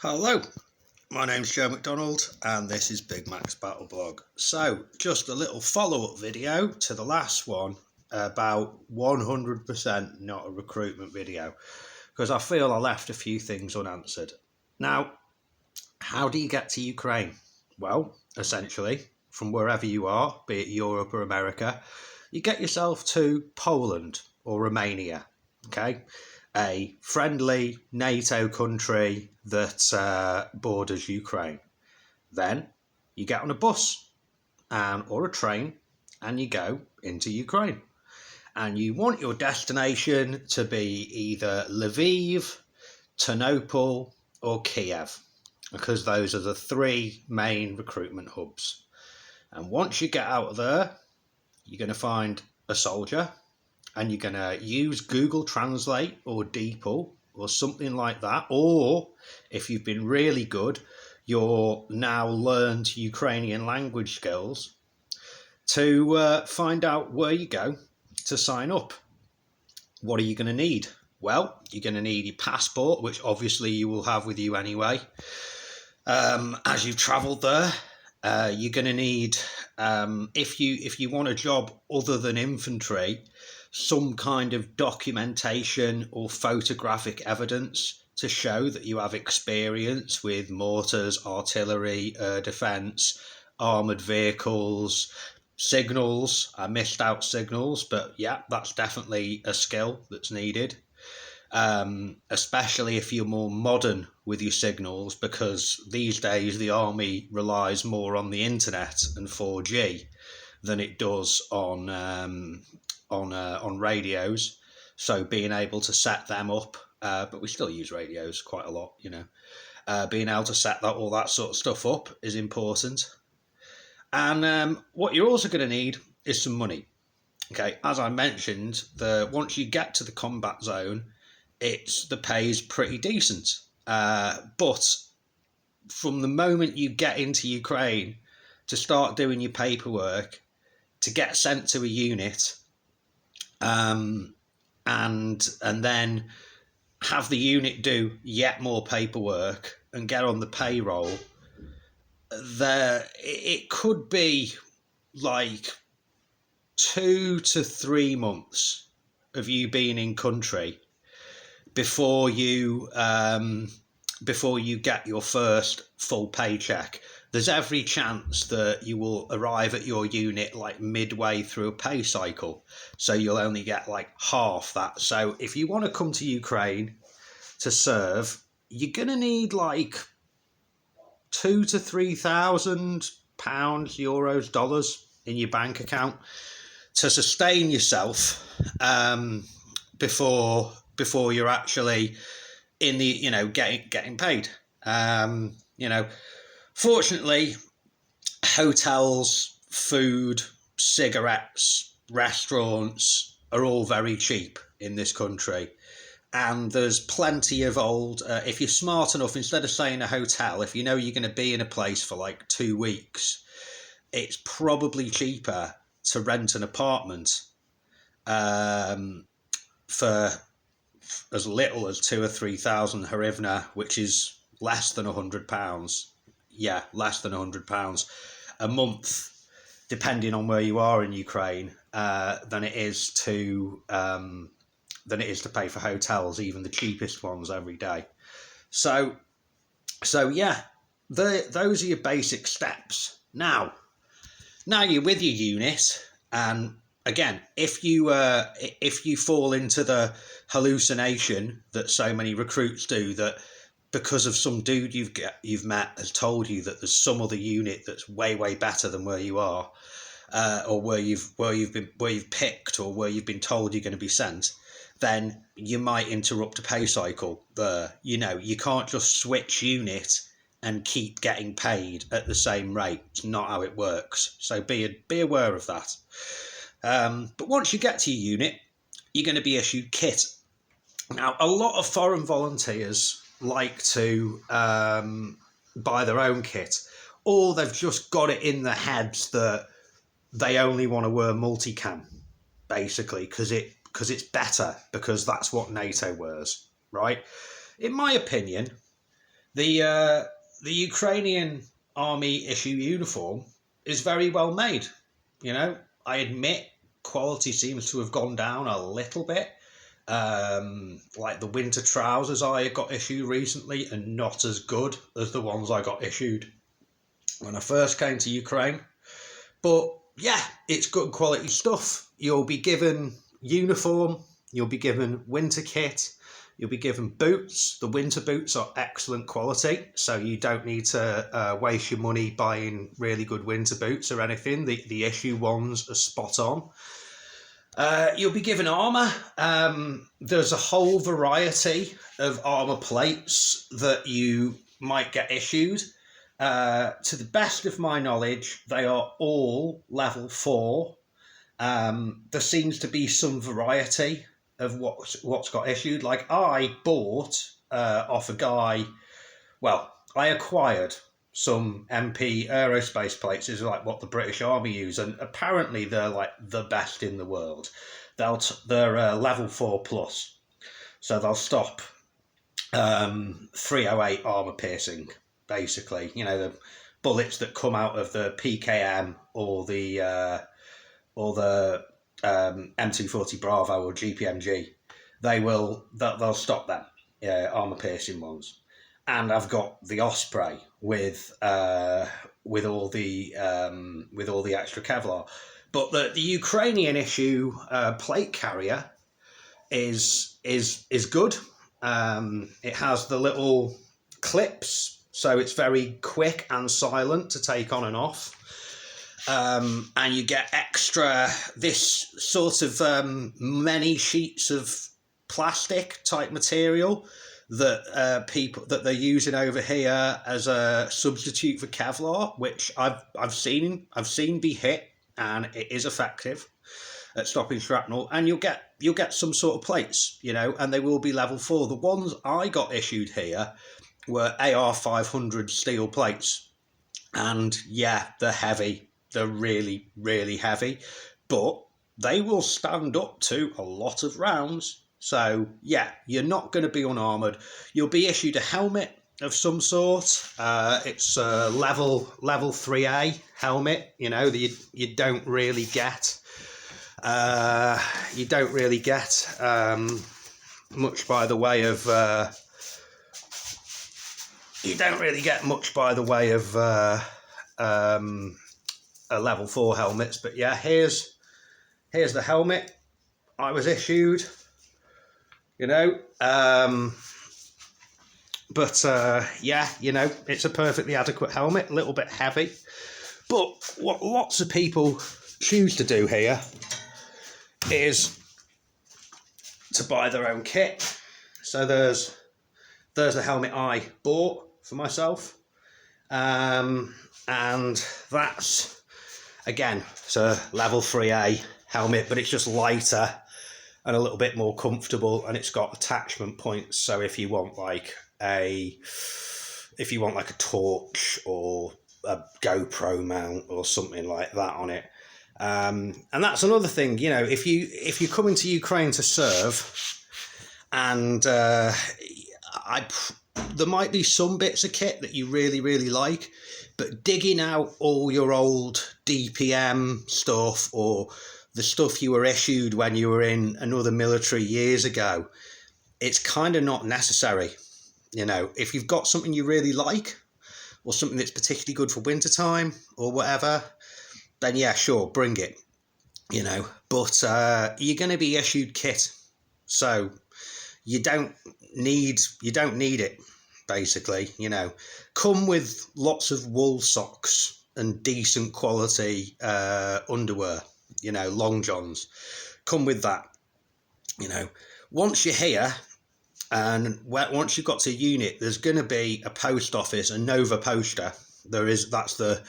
Hello, my name's Joe McDonald and this is Big Mac's Battle Blog. So, just a little follow-up video to the last one about 100% not a recruitment video, because I feel I left a few things unanswered. Now, how do you get to Ukraine? Well, essentially, from wherever you are, be it Europe or America, you get yourself to Poland or Romania, okay? A friendly NATO country that borders Ukraine. Then you get on a bus or a train and you go into Ukraine. And you want your destination to be either Lviv, Ternopil, or Kiev, because those are the three main recruitment hubs. And once you get out of there, you're going to find a soldier and you're going to use Google Translate or DeepL or something like that. Or if you've been really good, your now learned Ukrainian language skills to find out where you go to sign up. What are you going to need? Well, you're going to need your passport, which obviously you will have with you anyway. As you've travelled there, you're going to need, if you want a job other than infantry, some kind of documentation or photographic evidence to show that you have experience with mortars, artillery, air defence, armoured vehicles, signals. I missed out signals, but yeah, that's definitely a skill that's needed. Especially if you're more modern with your signals, because these days the army relies more on the internet and 4G than it does on radios. So being able to set them up, but we still use radios quite a lot, being able to set all that sort of stuff up is important. And what you're also going to need is some money. Okay, as I mentioned, once you get to the combat zone, the pay is pretty decent. But from the moment you get into Ukraine to start doing your paperwork, to get sent to a unit, and then have the unit do yet more paperwork and get on the payroll, it could be like 2 to 3 months of you being in country before you get your first full paycheck. There's every chance that you will arrive at your unit like midway through a pay cycle, so you'll only get like half that. So if you want to come to Ukraine to serve, you're gonna need like £2,000 to £3,000, euros, dollars in your bank account to sustain yourself before you're actually in the getting paid. Fortunately, hotels, food, cigarettes, restaurants are all very cheap in this country. And there's plenty of if you're smart enough, instead of staying in a hotel, if you know you're going to be in a place for like 2 weeks, it's probably cheaper to rent an apartment for as little as 2,000 or 3,000 hryvnia, which is less than £100. Yeah, less than £100 a month, depending on where you are in Ukraine, than it is to pay for hotels, even the cheapest ones every day. So yeah, those are your basic steps. Now you're with your unit, and again, if you fall into the hallucination that so many recruits do, that because of some dude you've met has told you that there's some other unit that's way better than where you are, or where you've picked, or where you've been told you're going to be sent, then you might interrupt a pay cycle there. You can't just switch unit and keep getting paid at the same rate. It's not how it works. So be aware of that. But once you get to your unit, you're going to be issued kit. Now, a lot of foreign volunteers like to buy their own kit, or they've just got it in their heads that they only want to wear multicam, basically, because it's better, because that's what NATO wears, right? In my opinion, The Ukrainian army issue uniform is very well made. You know, I admit quality seems to have gone down a little bit. Like the winter trousers I got issued recently are not as good as the ones I got issued when I first came to Ukraine. But yeah, it's good quality stuff. You'll be given uniform, you'll be given winter kit, you'll be given boots. The winter boots are excellent quality, so you don't need to waste your money buying really good winter boots or anything. The issue ones are spot on. You'll be given armour. There's a whole variety of armour plates that you might get issued. To the best of my knowledge, they are all level 4. There seems to be some variety of what's got issued. Like I bought off a guy, well, I acquired some MP aerospace plates, is like what the British Army use, and apparently they're like the best in the world. They're level 4 plus, so they'll stop 308 armor piercing. Basically, you know, the bullets that come out of the PKM or the M240 Bravo or GPMG, they'll stop them armor piercing ones. And I've got the Osprey with all the extra Kevlar, but the Ukrainian issue plate carrier is good. It has the little clips, so it's very quick and silent to take on and off. And you get extra this sort of many sheets of plastic type material that that they're using over here as a substitute for Kevlar, which I've seen be hit, and it is effective at stopping shrapnel. And you'll get some sort of plates, you know, and they will be level 4. The ones I got issued here were AR 500 steel plates, and yeah, they're heavy. They're really, really heavy, but they will stand up to a lot of rounds. So yeah, you're not going to be unarmored. You'll be issued a helmet of some sort. It's a level 3A helmet. You know, you don't really get much by the way of level 4 helmets. But yeah, here's the helmet I was issued. You know, yeah, you know, it's a perfectly adequate helmet, a little bit heavy. But what lots of people choose to do here is to buy their own kit. So there's the helmet I bought for myself, and that's, again, it's a level 3A helmet, but it's just lighter and a little bit more comfortable, and it's got attachment points. So if you want like a torch or a GoPro mount or something like that on it, and that's another thing. You know, if you're coming to Ukraine to serve, and there might be some bits of kit that you really, really like, but digging out all your old DPM stuff or the stuff you were issued when you were in another military years ago, it's kind of not necessary. You know, if you've got something you really like, or something that's particularly good for wintertime or whatever, then yeah, sure, bring it. You know, but you're going to be issued kit, so you don't need it. Basically, you know, come with lots of wool socks and decent quality underwear. You know, long johns, come with that. You know, once you're here and once you've got to unit, there's going to be a post office, a Nova Poster. That's the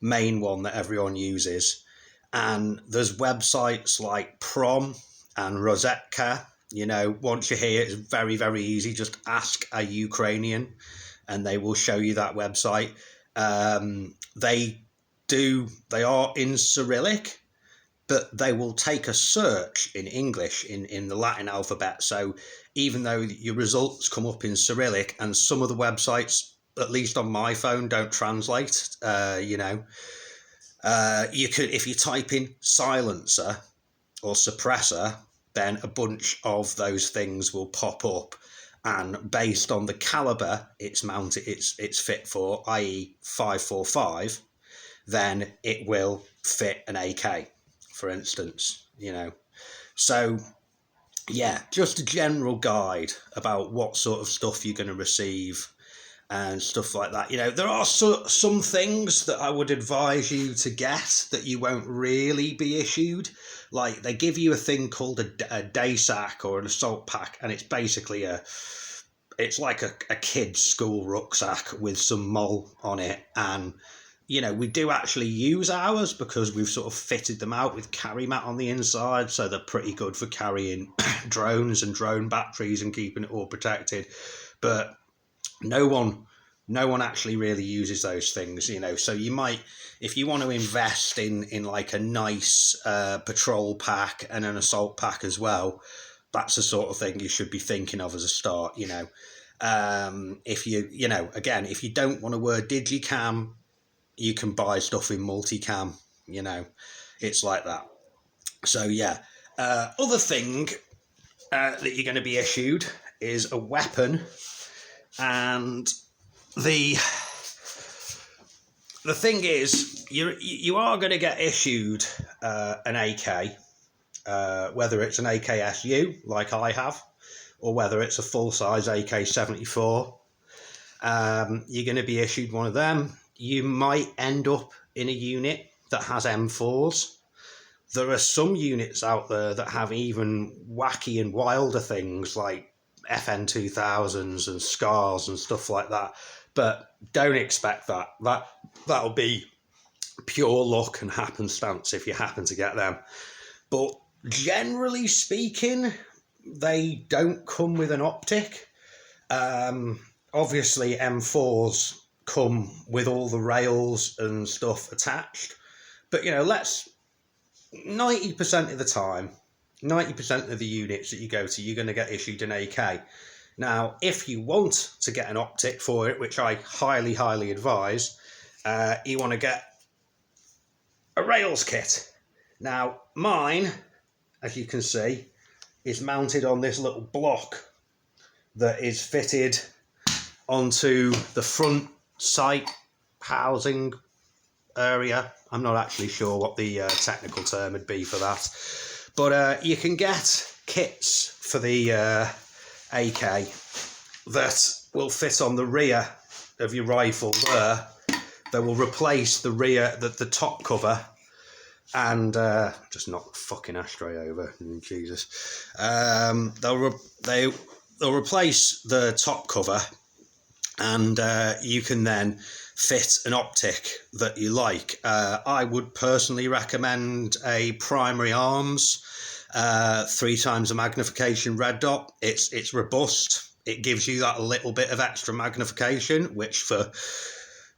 main one that everyone uses. And there's websites like Prom and Rosetka. You know, once you're here, it's very, very easy. Just ask a Ukrainian and they will show you that website. They are in Cyrillic, but they will take a search in English in the Latin alphabet. So even though your results come up in Cyrillic, and some of the websites, at least on my phone, don't translate. You could, if you type in silencer or suppressor, then a bunch of those things will pop up, and based on the caliber it's mounted, it's fit for, i.e. 545, then it will fit an AK, for instance. So yeah, just a general guide about what sort of stuff you're going to receive and stuff like that. There are some things that I would advise you to get that you won't really be issued. Like, they give you a thing called a day sack or an assault pack, and it's basically it's like a kid's school rucksack with some mole on it. And we do actually use ours because we've sort of fitted them out with carry mat on the inside, so they're pretty good for carrying drones and drone batteries and keeping it all protected. But no one actually really uses those things. So you might, if you want to invest in like a nice patrol pack and an assault pack as well, that's the sort of thing you should be thinking of as a start. If again, if you don't want to wear digicam, you can buy stuff in multicam. It's like that. So yeah, other thing that you're going to be issued is a weapon. And the thing is, you are going to get issued an AK, whether it's an AKSU like I have, or whether it's a full-size AK-74. You're going to be issued one of them. You might end up in a unit that has M4s. There are some units out there that have even wacky and wilder things like FN2000s and SCARs and stuff like that, but don't expect that. That'll be pure luck and happenstance if you happen to get them. But generally speaking, they don't come with an optic. Obviously M4s come with all the rails and stuff attached, but 90% of the time, 90% of the units that you go to, you're going to get issued an AK. Now, if you want to get an optic for it, which I highly advise, you want to get a rails kit. Now, mine, as you can see, is mounted on this little block that is fitted onto the front sight housing area. I'm not actually sure what the technical term would be for that. But you can get kits for the AK that will fit on the rear of your rifle there. They will replace the rear, the top cover, and just knock the fucking ashtray over. Jesus. They'll replace the top cover, and you can then fit an optic that you like. I would personally recommend a primary arms 3 times the magnification red dot. It's robust. It gives you that little bit of extra magnification, which for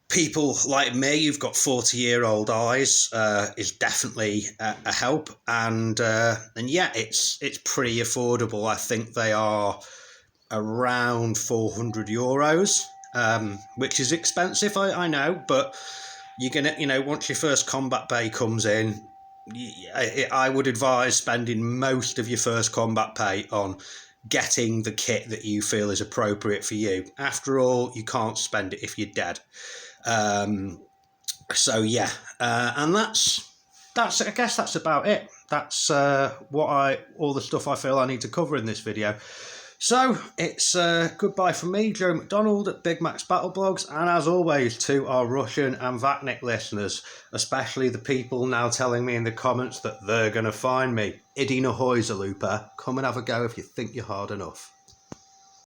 people like me who've got 40-year-old eyes is definitely a help. And yeah, it's pretty affordable. I think they are around €400, which is expensive, I know, but you're gonna, once your first combat pay comes in, I would advise spending most of your first combat pay on getting the kit that you feel is appropriate for you. After all, you can't spend it if you're dead. So yeah, and that's I guess that's about it. That's all the stuff I feel I need to cover in this video. So it's goodbye from me, Joe McDonald at Big Mac's Battle Blogs, and as always to our Russian and Vatnik listeners, especially the people now telling me in the comments that they're going to find me. Idi Nahoy Zalupa, come and have a go if you think you're hard enough.